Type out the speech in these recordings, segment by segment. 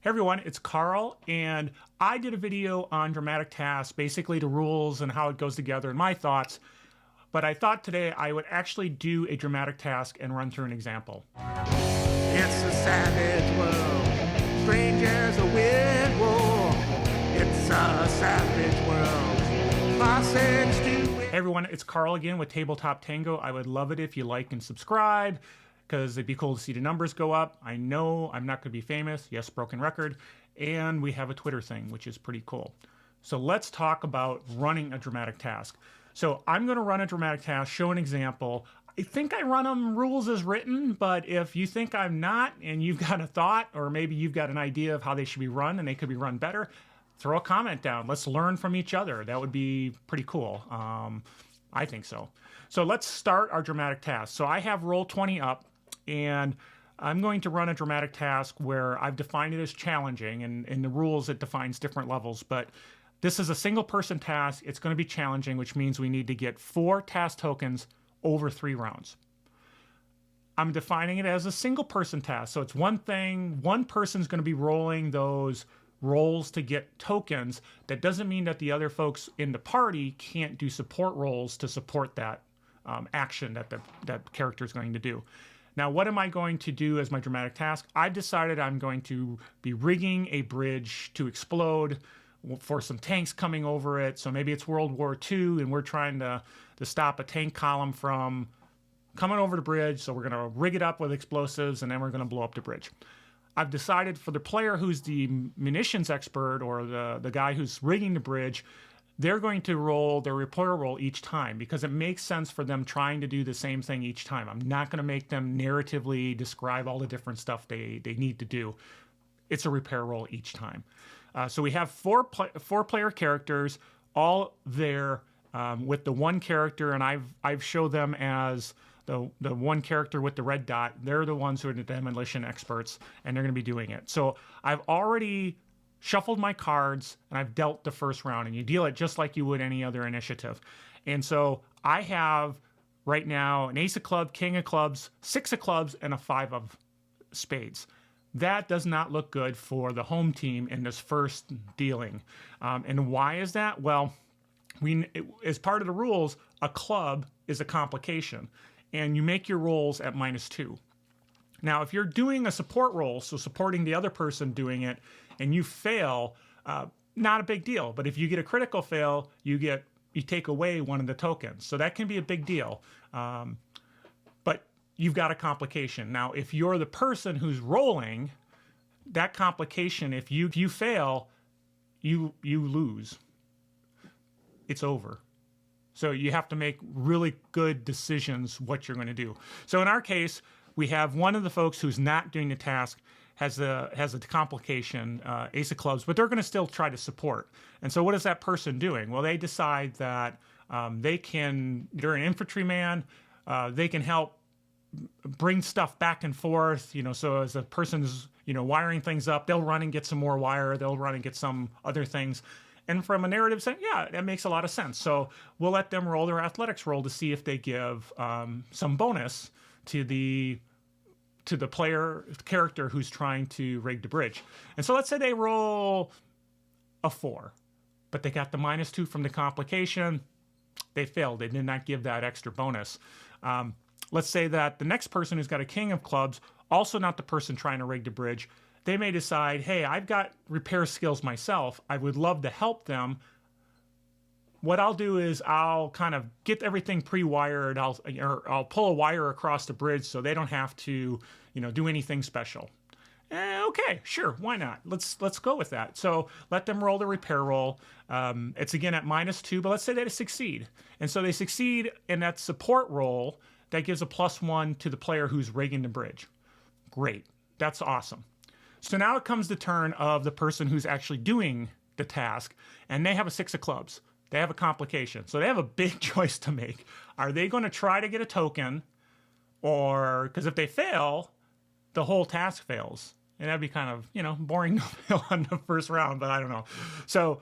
Hey everyone, it's Carl, and I did a video on dramatic tasks, basically the rules and how it goes together and my thoughts, but I thought today I would actually do a dramatic task and run through an example. It's a savage world, strange as a wind war. It's a savage world, classics to Hey everyone, it's Carl again with Tabletop Tango. I would love it if you like and subscribe, because it'd be cool to see the numbers go up. I know I'm not going to be famous. Yes, broken record. And we have a Twitter thing, which is pretty cool. So let's talk about running a dramatic task. So I'm going to run a dramatic task, show an example. I think I run them rules as written, but if you think I'm not and you've got a thought, or maybe you've got an idea of how they should be run and they could be run better, throw a comment down. Let's learn from each other. That would be pretty cool. I think so. So let's start our dramatic task. So I have Roll20 up, and I'm going to run a dramatic task where I've defined it as challenging, and in the rules it defines different levels, but this is a single person task. It's going to be challenging, which means we need to get 4 task tokens over 3 rounds. I'm defining it as a single person task, so it's one thing, one person's going to be rolling those rolls to get tokens. That doesn't mean that the other folks in the party can't do support rolls to support that action that that character is going to do. Now, what am I going to do as my dramatic task? I've decided I'm going to be rigging a bridge to explode for some tanks coming over it. So maybe it's World War II, and we're trying to stop a tank column from coming over the bridge. So we're going to rig it up with explosives, and then we're going to blow up the bridge. I've decided for the player who's the munitions expert, or the guy who's rigging the bridge, they're going to roll their repair roll each time, because it makes sense for them trying to do the same thing each time. I'm not going to make them narratively describe all the different stuff they need to do. It's a repair roll each time. So we have four player characters, all there with the one character, and I've showed them as the one character with the red dot. They're the ones who are the demolition experts, and they're going to be doing it. So I've already shuffled my cards, and I've dealt the first round, and you deal it just like you would any other initiative. And so I have right now an ace of clubs, king of clubs, 6 of clubs, and a 5 of spades. That does not look good for the home team in this first dealing. And why is that? Well, as part of the rules, a club is a complication, and you make your rolls at -2. Now, if you're doing a support roll, so supporting the other person doing it, and you fail, not a big deal. But if you get a critical fail, you take away one of the tokens. So that can be a big deal. But you've got a complication. Now, if you're the person who's rolling, that complication, if you fail, you lose. It's over. So you have to make really good decisions what you're going to do. So in our case, we have one of the folks who's not doing the task has a complication, ace of clubs, but they're going to still try to support. And so what is that person doing? Well, they decide that they're an infantryman, they can help bring stuff back and forth, so as a person's, wiring things up, they'll run and get some more wire, they'll run and get some other things. And from a narrative sense, yeah, that makes a lot of sense. So we'll let them roll their athletics roll to see if they give some bonus to the player character who's trying to rig the bridge. And so let's say they roll a 4, but they got the -2 from the complication. They failed. They did not give that extra bonus. Let's say that the next person who's got a king of clubs, also not the person trying to rig the bridge, they may decide, hey, I've got repair skills myself. I would love to help them. What I'll do is I'll kind of get everything pre-wired. I'll pull a wire across the bridge so they don't have to, do anything special. Okay, sure, why not? Let's go with that. So let them roll the repair roll. It's again at -2, but let's say they succeed. And so they succeed in that support roll. That gives a +1 to the player who's rigging the bridge. Great, that's awesome. So now it comes the turn of the person who's actually doing the task, and they have a 6 of clubs. They have a complication. So they have a big choice to make. Are they going to try to get a token? Or, because if they fail, the whole task fails. And that'd be kind of, boring to fail on the first round, but I don't know. So,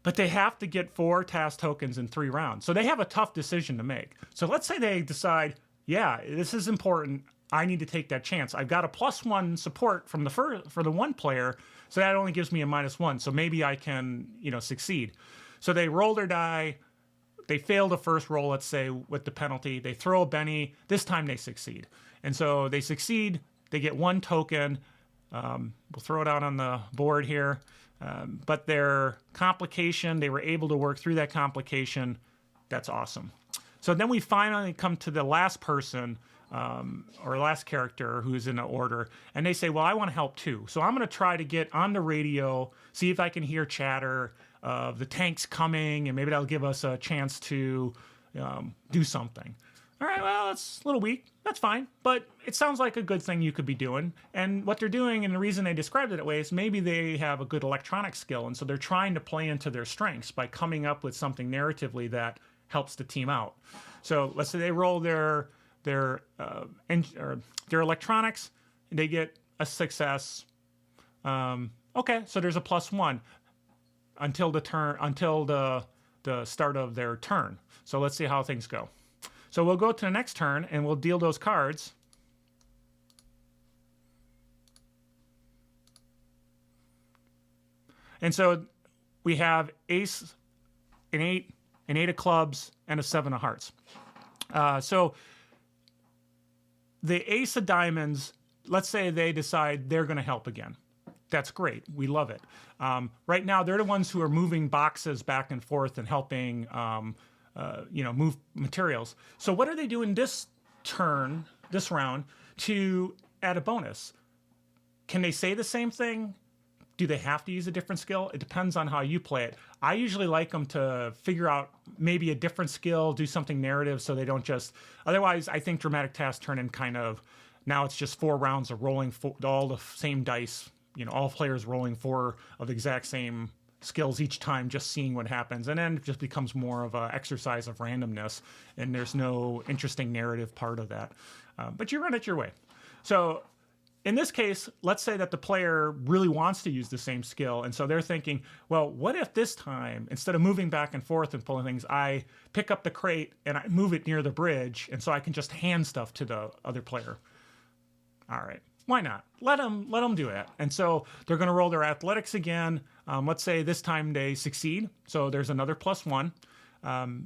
but they have to get 4 task tokens in 3 rounds. So they have a tough decision to make. So let's say they decide, yeah, this is important. I need to take that chance. I've got a +1 support from for the one player So that only gives me a -1. So maybe I can, succeed. So they roll their die. They fail the first roll, let's say, with the penalty. They throw a Benny. This time they succeed. And so they succeed. They get 1 token. We'll throw it out on the board here. But their complication, they were able to work through that complication. That's awesome. So then we finally come to the last person, or last character who's in the order, and they say, well, I want to help too. So I'm going to try to get on the radio, see if I can hear chatter of the tanks coming, and maybe that'll give us a chance to do something. All right, well, it's a little weak. That's fine. But it sounds like a good thing you could be doing. And what they're doing, and the reason they described it that way, is maybe they have a good electronic skill. And so they're trying to play into their strengths by coming up with something narratively that helps the team out. So let's say they roll their electronics, they get a success. Okay, so there's a +1 until the start of their turn. So let's see how things go. So we'll go to the next turn and we'll deal those cards. And so we have ace, an 8, an 8 of clubs, and a 7 of hearts. So the ace of diamonds, let's say they decide they're going to help again. That's great. We love it. Right now, they're the ones who are moving boxes back and forth and helping move materials. So what are they doing this round, to add a bonus? Can they say the same thing? Do they have to use a different skill? It depends on how you play it. I usually like them to figure out maybe a different skill, do something narrative so they don't just... Otherwise, I think dramatic tasks turn in kind of... Now it's just 4 rounds of rolling all the same dice, all players rolling 4 of the exact same skills each time, just seeing what happens. And then it just becomes more of an exercise of randomness, and there's no interesting narrative part of that. But you run it your way. So in this case, let's say that the player really wants to use the same skill, and so they're thinking, well, what if this time, instead of moving back and forth and pulling things, I pick up the crate and I move it near the bridge, and so I can just hand stuff to the other player. All right, why not? Let them do it. And so they're going to roll their athletics again. Let's say this time they succeed, so there's another +1.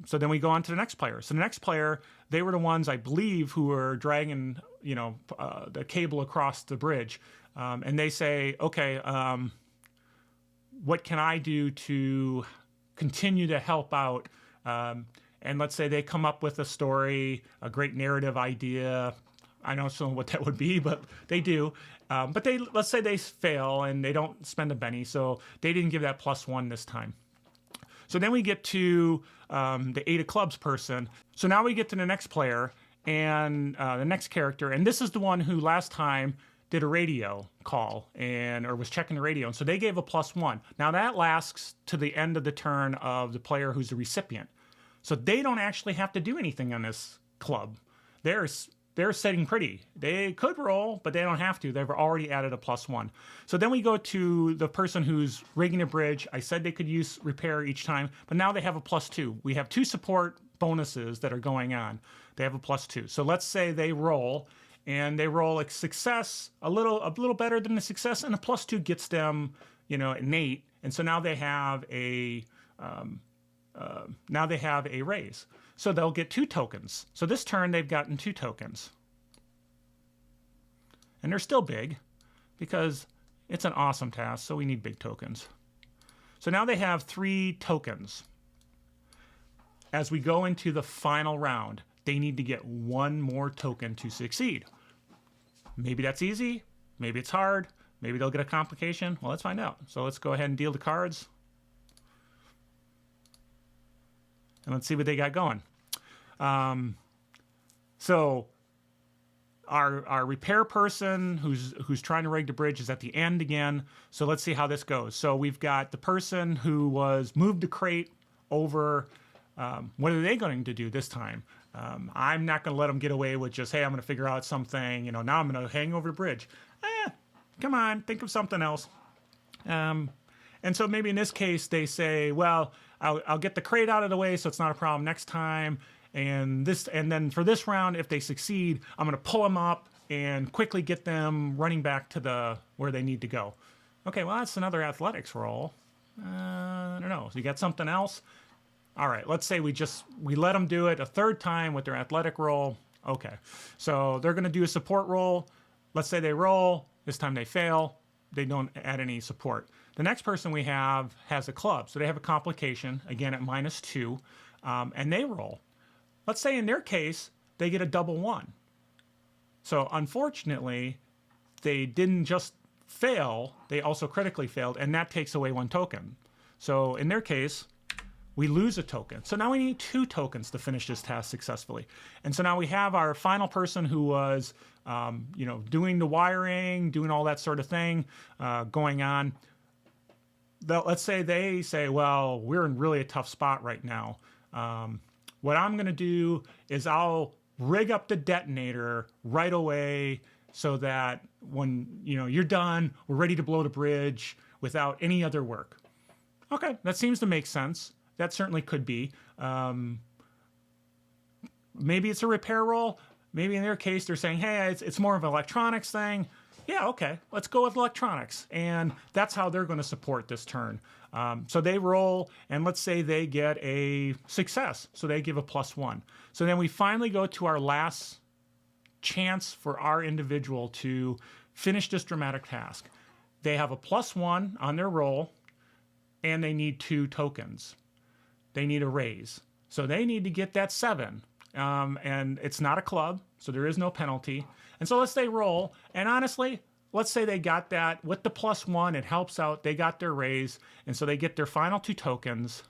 So then we go on to the next player. So the next player, they were the ones, I believe, who were dragging, the cable across the bridge. And they say, okay, what can I do to continue to help out? And let's say they come up with a story, a great narrative idea. I don't know what that would be, but they do. But let's say they fail and they don't spend a penny, so they didn't give that +1 this time. So then we get to the 8 of clubs person. So now we get to the next player and the next character. And this is the one who last time did a radio call or was checking the radio. And so they gave a +1. Now that lasts to the end of the turn of the player who's the recipient. So they don't actually have to do anything on this club. They're sitting pretty. They could roll, but they don't have to. They've already added a +1. So then we go to the person who's rigging a bridge. I said they could use repair each time, but now they have a +2. We have 2 support bonuses that are going on. They have a +2. So let's say they roll, and they roll a success, a little better than the success, and a +2 gets them, an 8. And so now they have a raise. So they'll get 2 tokens. So this turn, they've gotten 2 tokens. And they're still big because it's an awesome task, so we need big tokens. So now they have 3 tokens. As we go into the final round, they need to get 1 more token to succeed. Maybe that's easy. Maybe it's hard. Maybe they'll get a complication. Well, let's find out. So let's go ahead and deal the cards. And let's see what they got going. So our repair person who's trying to rig the bridge is at the end again. So let's see how this goes. So we've got the person who was moved the crate over. What are they going to do this time? I'm not going to let them get away with just, hey, I'm going to figure out something. Now I'm going to hang over the bridge. Come on, think of something else. And so maybe in this case they say, well, I'll get the crate out of the way so it's not a problem next time. And then for this round, if they succeed, I'm going to pull them up and quickly get them running back to where they need to go. Okay, well, that's another athletics roll. I don't know. So you got something else? All right, let's say we let them do it a third time with their athletic roll. Okay, so they're going to do a support roll. Let's say they roll. This time they fail. They don't add any support. The next person we have has a club. So they have a complication, again at -2, and they roll. Let's say in their case, they get a double 1. So unfortunately, they didn't just fail, they also critically failed, and that takes away 1 token. So in their case, we lose a token. So now we need 2 tokens to finish this task successfully. And so now we have our final person who was, doing the wiring, doing all that sort of thing going on. Let's say they say, well, we're in really a tough spot right now. What I'm going to do is I'll rig up the detonator right away so that when you're done, we're ready to blow the bridge without any other work. Okay, that seems to make sense. That certainly could be. Maybe it's a repair roll. Maybe in their case, they're saying, hey, it's more of an electronics thing. Yeah, okay, let's go with electronics. And that's how they're going to support this turn. So they roll, and let's say they get a success. So they give a +1. So then we finally go to our last chance for our individual to finish this dramatic task. They have a +1 on their roll, and they need 2 tokens. They need a raise. So they need to get that 7. And it's not a club, so there is no penalty. And so let's say roll, and honestly, let's say they got that with the +1, it helps out, they got their raise, and so they get their final 2 tokens.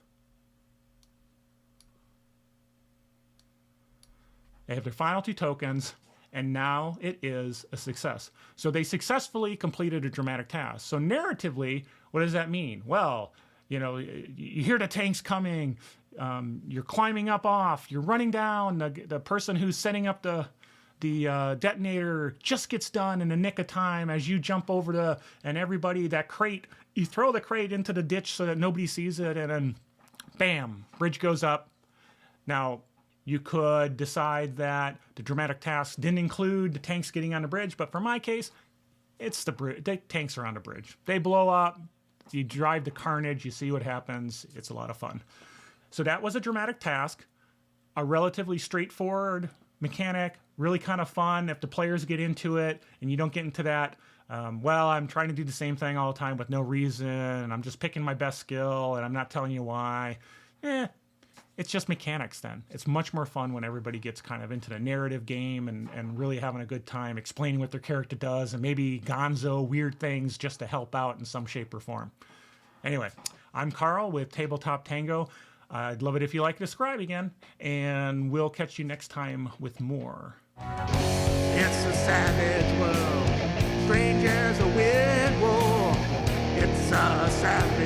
They have their final 2 tokens, and now it is a success. So they successfully completed a dramatic task. So narratively, what does that mean? Well, you hear the tanks coming, you're climbing up off, you're running down, the person who's setting up the detonator just gets done in the nick of time as you jump over and everybody, that crate, you throw the crate into the ditch so that nobody sees it, and then bam, bridge goes up. Now, you could decide that the dramatic task didn't include the tanks getting on the bridge, but for my case, it's the tanks are on the bridge. They blow up, you drive the carnage, you see what happens, it's a lot of fun. So that was a dramatic task, a relatively straightforward mechanic, really kind of fun if the players get into it and you don't get into that, I'm trying to do the same thing all the time with no reason, and I'm just picking my best skill and I'm not telling you why. It's just mechanics then. It's much more fun when everybody gets kind of into the narrative game and really having a good time explaining what their character does and maybe gonzo weird things just to help out in some shape or form. Anyway, I'm Carl with Tabletop Tango. I'd love it if you like to subscribe again, and we'll catch you next time with more. It's a savage world, strange as a weird war. It's a savage